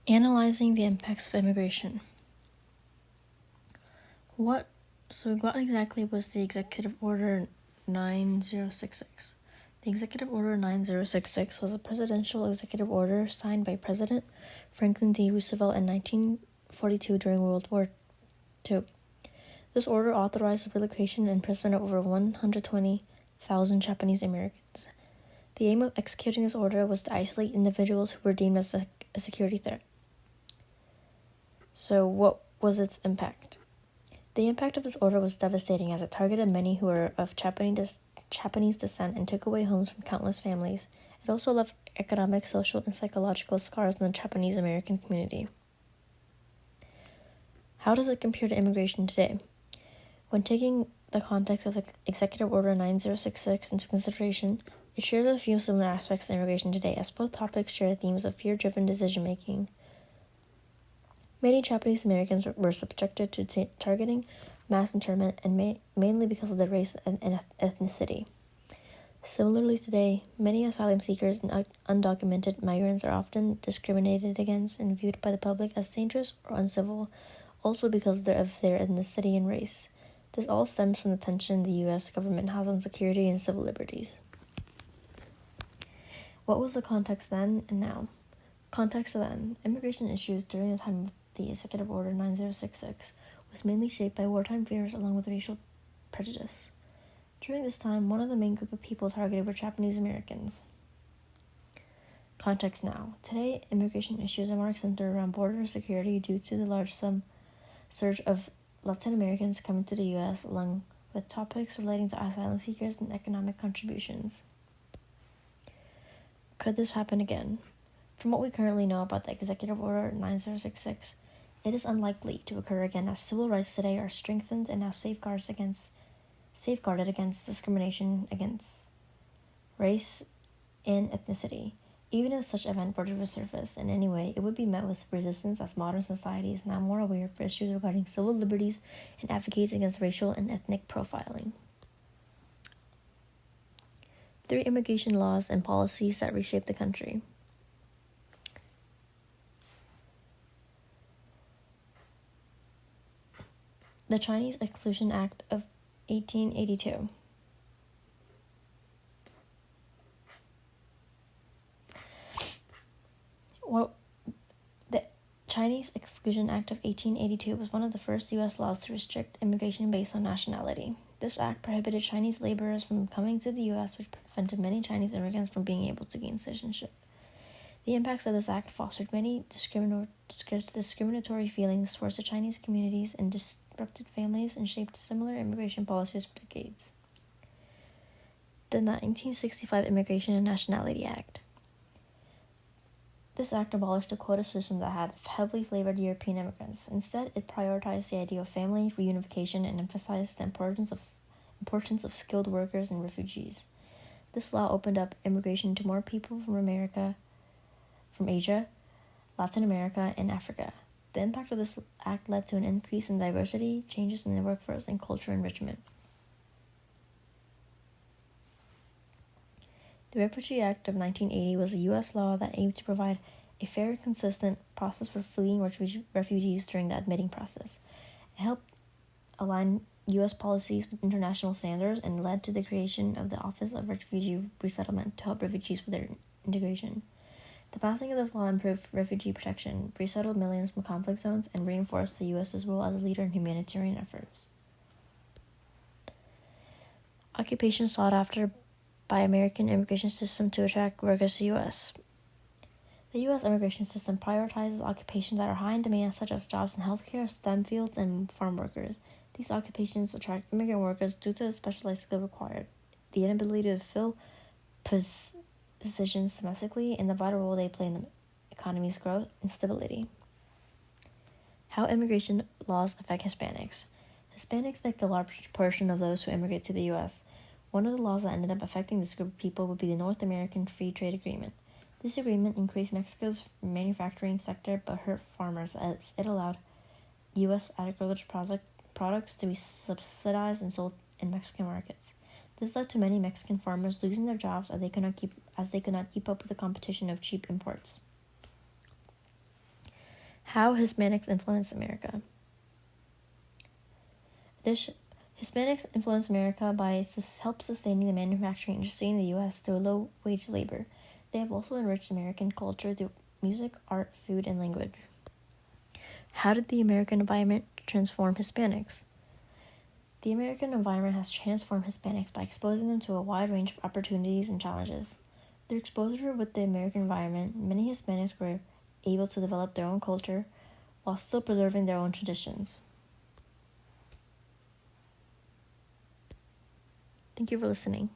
Analyzing the impacts of immigration. What exactly was the Executive Order 9066? The Executive Order 9066 was a presidential executive order signed by President Franklin D. Roosevelt in 1942 during World War II. This order authorized the relocation and imprisonment of over 120,000 Japanese Americans. The aim of executing this order was to isolate individuals who were deemed as a security threat. So what was its impact? The impact of this order was devastating as it targeted many who were of Japanese descent and took away homes from countless families. It also left economic, social, and psychological scars in the Japanese American community. How does it compare to immigration today? When taking the context of the Executive Order 9066 into consideration, it shares a few similar aspects to immigration today, as both topics share themes of fear-driven decision-making. Many Japanese Americans were subjected to targeting, mass internment, and mainly because of their race and ethnicity. Similarly today, many asylum seekers and undocumented migrants are often discriminated against and viewed by the public as dangerous or uncivil, also because of their ethnicity and race. This all stems from the tension the U.S. government has on security and civil liberties. What was the context then and now? Context then. Immigration issues during the time of the Executive Order 9066 was mainly shaped by wartime fears along with racial prejudice. During this time, one of the main group of people targeted were Japanese Americans. Context now. Today, immigration issues are more centered around border security due to the large surge of Latin Americans coming to the U.S., along with topics relating to asylum seekers and economic contributions. Could this happen again? From what we currently know about the Executive Order 9066, it is unlikely to occur again, as civil rights today are strengthened and now safeguarded against discrimination against race and ethnicity. Even if such event were to resurface in any way, it would be met with resistance, as modern society is now more aware of issues regarding civil liberties and advocates against racial and ethnic profiling. 3 immigration laws and policies that reshaped the country. The Chinese Exclusion Act of 1882. The Chinese Exclusion Act of 1882 was one of the first U.S. laws to restrict immigration based on nationality. This act prohibited Chinese laborers from coming to the U.S., which prevented many Chinese immigrants from being able to gain citizenship. The impacts of this act fostered many discriminatory feelings towards the Chinese communities and disrupted families and shaped similar immigration policies for decades. The 1965 Immigration and Nationality Act. This act abolished a quota system that had heavily favored European immigrants. Instead, it prioritized the idea of family reunification and emphasized the importance of skilled workers and refugees. This law opened up immigration to more people from Asia, Latin America, and Africa. The impact of this act led to an increase in diversity, changes in the workforce, and cultural enrichment. The Refugee Act of 1980 was a U.S. law that aimed to provide a fair and consistent process for fleeing refugees during the admitting process. It helped align U.S. policies with international standards and led to the creation of the Office of Refugee Resettlement to help refugees with their integration. The passing of this law improved refugee protection, resettled millions from conflict zones, and reinforced the U.S.'s role as a leader in humanitarian efforts. Occupation sought after by American immigration system to attract workers to the U.S. The U.S. immigration system prioritizes occupations that are high in demand, such as jobs in healthcare, STEM fields, and farm workers. These occupations attract immigrant workers due to the specialized skill required, the inability to fill positions domestically, and the vital role they play in the economy's growth and stability. How immigration laws affect Hispanics. Hispanics make a large portion of those who immigrate to the U.S. One of the laws that ended up affecting this group of people would be the North American Free Trade Agreement. This agreement increased Mexico's manufacturing sector but hurt farmers, as it allowed U.S. agricultural products to be subsidized and sold in Mexican markets. This led to many Mexican farmers losing their jobs as they could not keep up with the competition of cheap imports. How Hispanics influence America. Hispanics influence America by help sustaining the manufacturing industry in the U.S. through low-wage labor. They have also enriched American culture through music, art, food, and language. How did the American environment transform Hispanics? The American environment has transformed Hispanics by exposing them to a wide range of opportunities and challenges. Through exposure with the American environment, many Hispanics were able to develop their own culture while still preserving their own traditions. Thank you for listening.